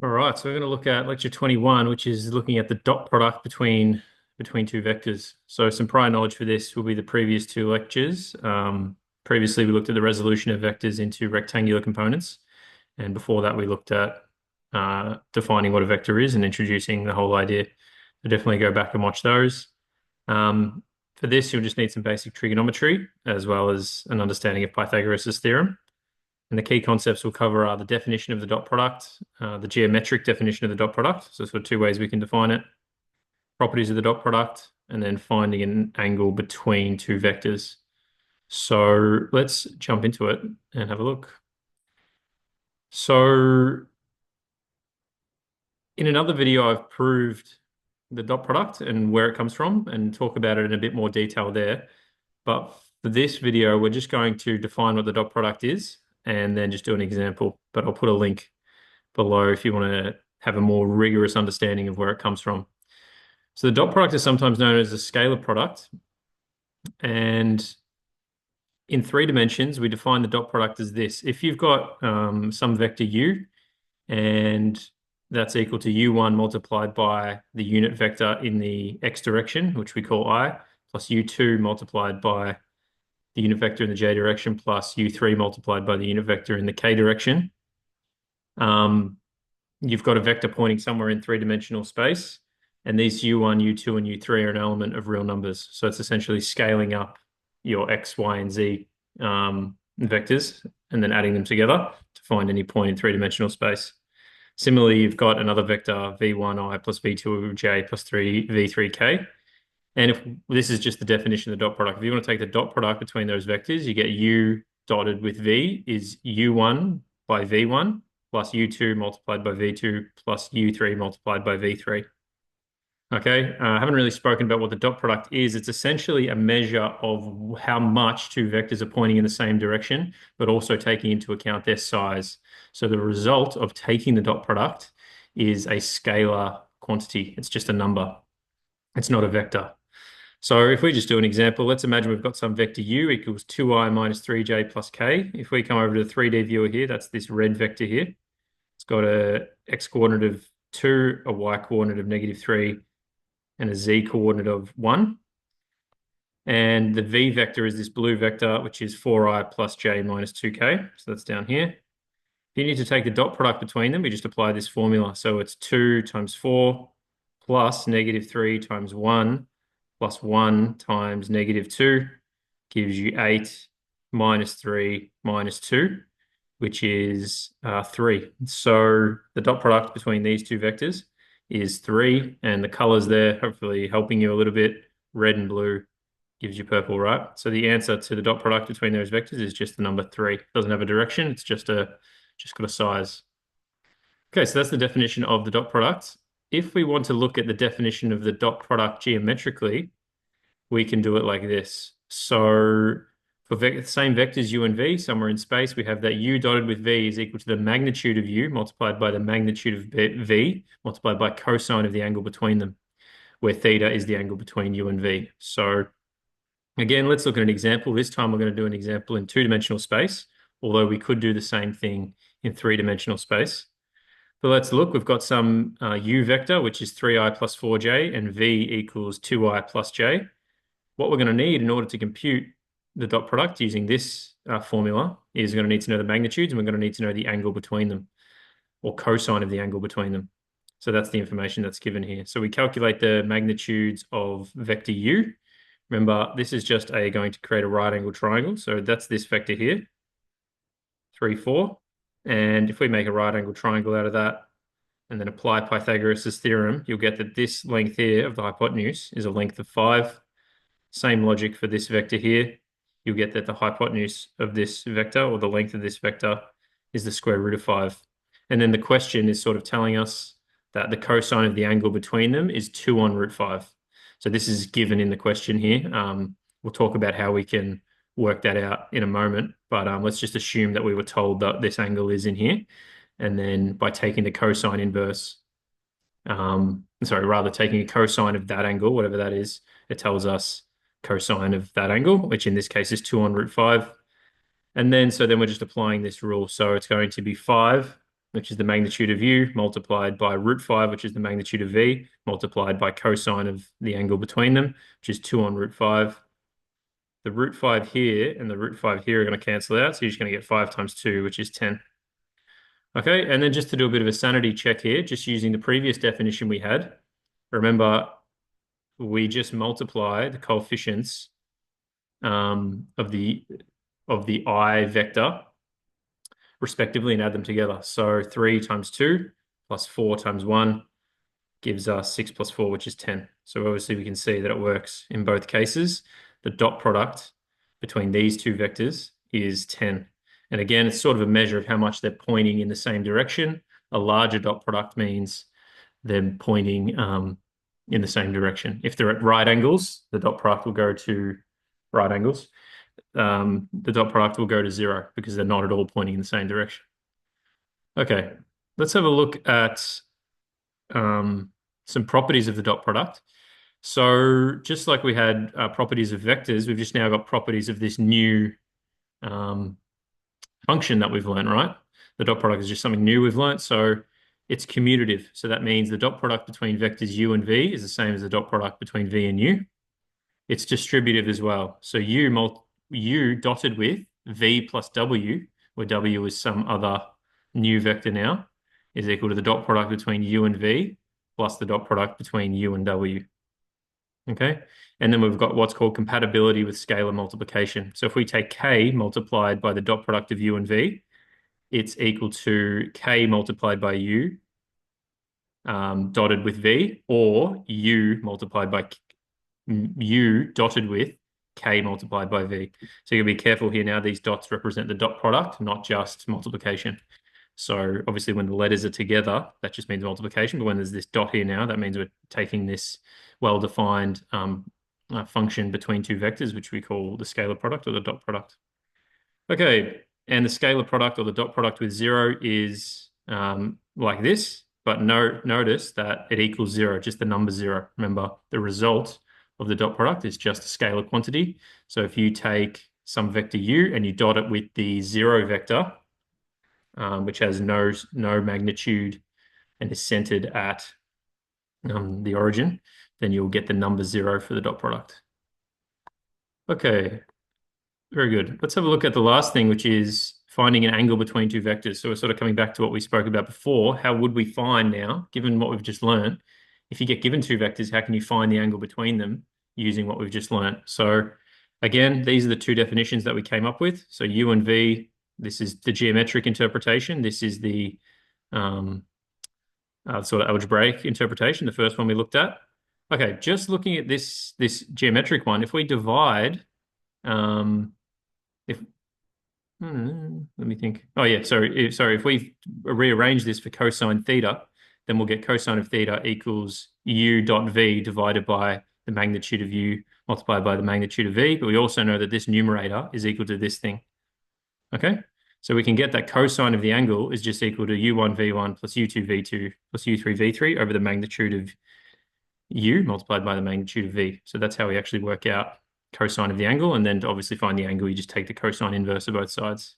All right, so we're going to look at lecture 21, which is looking at the dot product between two vectors. So some prior knowledge for this will be the previous two lectures. Previously, we looked at the resolution of vectors into rectangular components. And before that, we looked at defining what a vector is and introducing the whole idea. So definitely go back and watch those. For this, you'll just need some basic trigonometry as well as an understanding of Pythagoras' theorem. And the key concepts we'll cover are the definition of the dot product, the geometric definition of the dot product. So sort of two ways we can define it, properties of the dot product, and then finding an angle between two vectors. So let's jump into it and have a look. So in another video, I've proved the dot product and where it comes from and talk about it in a bit more detail there. But for this video, we're just going to define what the dot product is and then just do an example. But I'll put a link below if you want to have a more rigorous understanding of where it comes from. So the dot product is sometimes known as a scalar product. And in 3 dimensions, we define the dot product as this. If you've got some vector u, and that's equal to u1 multiplied by the unit vector in the x direction, which we call I, plus u2 multiplied by the unit vector in the j direction, plus u3 multiplied by the unit vector in the k direction. You've got a vector pointing somewhere in 3-dimensional space, and these u1, u2, and u3 are an element of real numbers. So it's essentially scaling up your x, y, and z vectors and then adding them together to find any point in 3-dimensional space. Similarly, you've got another vector v1i plus v2j plus 3v3k. And if this is just the definition of the dot product, if you want to take the dot product between those vectors, you get u dotted with v is u1 by v1 plus u2 multiplied by v2 plus u3 multiplied by v3. Okay, I haven't really spoken about what the dot product is. It's essentially a measure of how much two vectors are pointing in the same direction, but also taking into account their size. So the result of taking the dot product is a scalar quantity. It's just a number. It's not a vector. So if we just do an example, let's imagine we've got some vector u equals 2i minus 3j plus k. If we come over to the 3D viewer here, that's this red vector here. It's got a x coordinate of 2, a y coordinate of -3, and a z coordinate of 1. And the v vector is this blue vector, which is 4i plus j minus 2k. So that's down here. If you need to take the dot product between them, we just apply this formula. So it's 2 times 4 plus -3 times 1 plus 1 times -2 gives you 8 minus 3 minus 2, which is 3. So the dot product between these two vectors is 3, and the colors there hopefully helping you a little bit. Red and blue gives you purple, right? So the answer to the dot product between those vectors is just the number 3. It doesn't have a direction, it's just got a size. Okay, so that's the definition of the dot product. If we want to look at the definition of the dot product geometrically, we can do it like this. So for the same vectors u and v, somewhere in space, we have that u dotted with v is equal to the magnitude of u multiplied by the magnitude of v multiplied by cosine of the angle between them, where theta is the angle between u and v. So again, let's look at an example. This time we're going to do an example in 2-dimensional space, although we could do the same thing in 3-dimensional space. So let's look. We've got some u vector, which is 3i plus 4j, and v equals 2i plus j. What we're going to need in order to compute the dot product using this formula is we're going to need to know the magnitudes, and we're going to need to know the angle between them, or cosine of the angle between them. So that's the information that's given here. So we calculate the magnitudes of vector u. Remember, this is just going to create a right angle triangle. So that's this vector here, 3, 4. And if we make a right angle triangle out of that and then apply Pythagoras' theorem, you'll get that this length here of the hypotenuse is a length of 5. Same logic for this vector here. You'll get that the hypotenuse of this vector, or the length of this vector, is the square root of 5. And then the question is sort of telling us that the cosine of the angle between them is 2 on root 5. So this is given in the question here. We'll talk about how we can work that out in a moment, but let's just assume that we were told that this angle is in here. And then by taking the cosine inverse, taking a cosine of that angle, whatever that is, it tells us cosine of that angle, which in this case is 2 on root 5. And then, so then we're just applying this rule. So it's going to be 5 which is the magnitude of u, multiplied by root 5, which is the magnitude of v, multiplied by cosine of the angle between them, which is 2 on root 5. The root 5 here and the root 5 here are going to cancel out, so you're just going to get 5 times 2, which is 10. Okay, and then just to do a bit of a sanity check here, just using the previous definition we had, remember, we just multiply the coefficients of the I vector respectively and add them together. So 3 times 2 plus 4 times 1 gives us 6 plus 4, which is 10. So obviously we can see that it works in both cases. The dot product between these two vectors is 10. And again, it's sort of a measure of how much they're pointing in the same direction. A larger dot product means they're pointing in the same direction. If they're at right angles, the dot product will go to right angles. The dot product will go to 0 because they're not at all pointing in the same direction. Okay, let's have a look at some properties of the dot product. So just like we had properties of vectors, we've just now got properties of this new function that we've learned, right? The dot product is just something new we've learned. So it's commutative. So that means the dot product between vectors u and v is the same as the dot product between v and u. It's distributive as well. So u dotted with v plus w, where w is some other new vector now, is equal to the dot product between u and v plus the dot product between u and w. Okay, and then we've got what's called compatibility with scalar multiplication. So if we take k multiplied by the dot product of u and v, it's equal to k multiplied by u dotted with v, or u multiplied by u dotted with k multiplied by v. So you gotta be careful here now. These dots represent the dot product, not just multiplication. So obviously when the letters are together, that just means multiplication. But when there's this dot here now, that means we're taking this well-defined function between two vectors, which we call the scalar product or the dot product. Okay, and the scalar product or the dot product with 0 is like this, but notice that it equals 0, just the number 0. Remember, the result of the dot product is just a scalar quantity. So if you take some vector u and you dot it with the 0 vector, which has no magnitude and is centered at the origin, then you'll get the number 0 for the dot product. Okay, very good. Let's have a look at the last thing, which is finding an angle between two vectors. So we're sort of coming back to what we spoke about before. How would we find now, given what we've just learned, if you get given two vectors, how can you find the angle between them using what we've just learned? So again, these are the two definitions that we came up with. So u and v, this is the geometric interpretation. This is the sort of algebraic interpretation, the first one we looked at. Okay, just looking at this geometric one, if we divide, let me think. Oh yeah, sorry. If we rearrange this for cosine theta, then we'll get cosine of theta equals u dot v divided by the magnitude of u multiplied by the magnitude of v. But we also know that this numerator is equal to this thing. Okay, so we can get that cosine of the angle is just equal to u1 v1 plus u2 v2 plus u3 v3 over the magnitude of u multiplied by the magnitude of v. So that's how we actually work out cosine of the angle. And then to obviously find the angle, you just take the cosine inverse of both sides.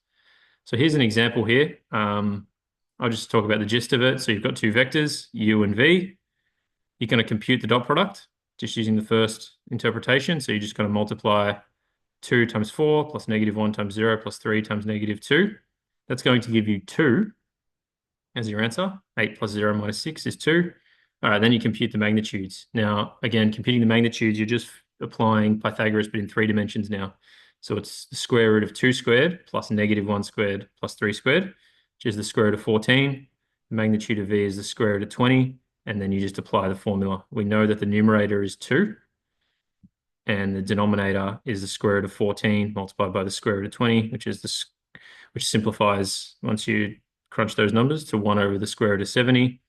So here's an example here. I'll just talk about the gist of it. So you've got two vectors, u and v. You're going to compute the dot product just using the first interpretation. So you're just going to multiply 2 times 4 plus -1 times 0 plus 3 times -2. That's going to give you 2 as your answer. 8 plus 0 minus 6 is 2. All right, then you compute the magnitudes. Now, again, computing the magnitudes, you're just applying Pythagoras, but in 3 dimensions now. So it's the square root of 2 squared plus -1 squared plus 3 squared, which is the square root of 14. The magnitude of v is the square root of 20, and then you just apply the formula. We know that the numerator is 2, and the denominator is the square root of 14 multiplied by the square root of 20, which simplifies once you crunch those numbers to 1 over the square root of 70.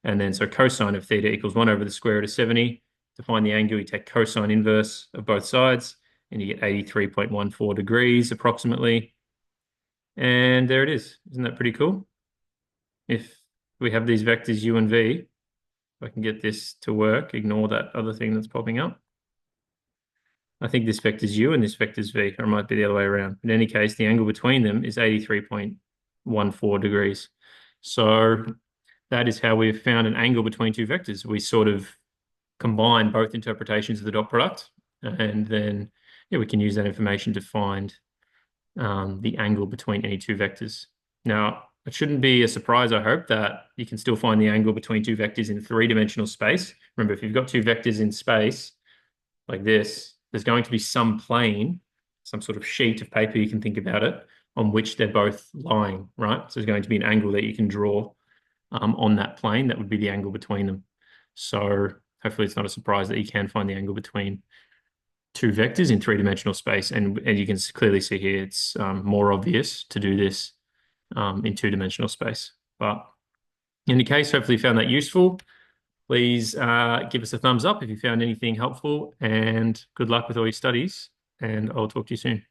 And then so cosine of theta equals 1 over the square root of 70. To find the angle, you take cosine inverse of both sides, and you get 83.14 degrees approximately. And there it is. Isn't that pretty cool? If we have these vectors u and v, if I can get this to work, ignore that other thing that's popping up. I think this vector's u and this vector's v, or it might be the other way around. In any case, the angle between them is 83.14 degrees. So that is how we've found an angle between two vectors. We sort of combine both interpretations of the dot product, and then yeah, we can use that information to find the angle between any two vectors. Now, it shouldn't be a surprise, I hope, that you can still find the angle between two vectors in three-dimensional space. Remember, if you've got two vectors in space like this, there's going to be some plane, some sort of sheet of paper, you can think about it, on which they're both lying, right? So there's going to be an angle that you can draw on that plane. That would be the angle between them. So hopefully it's not a surprise that you can find the angle between two vectors in three-dimensional space. And you can clearly see here, it's more obvious to do this in two-dimensional space. But in any case, hopefully you found that useful. Please give us a thumbs up if you found anything helpful, and good luck with all your studies, and I'll talk to you soon.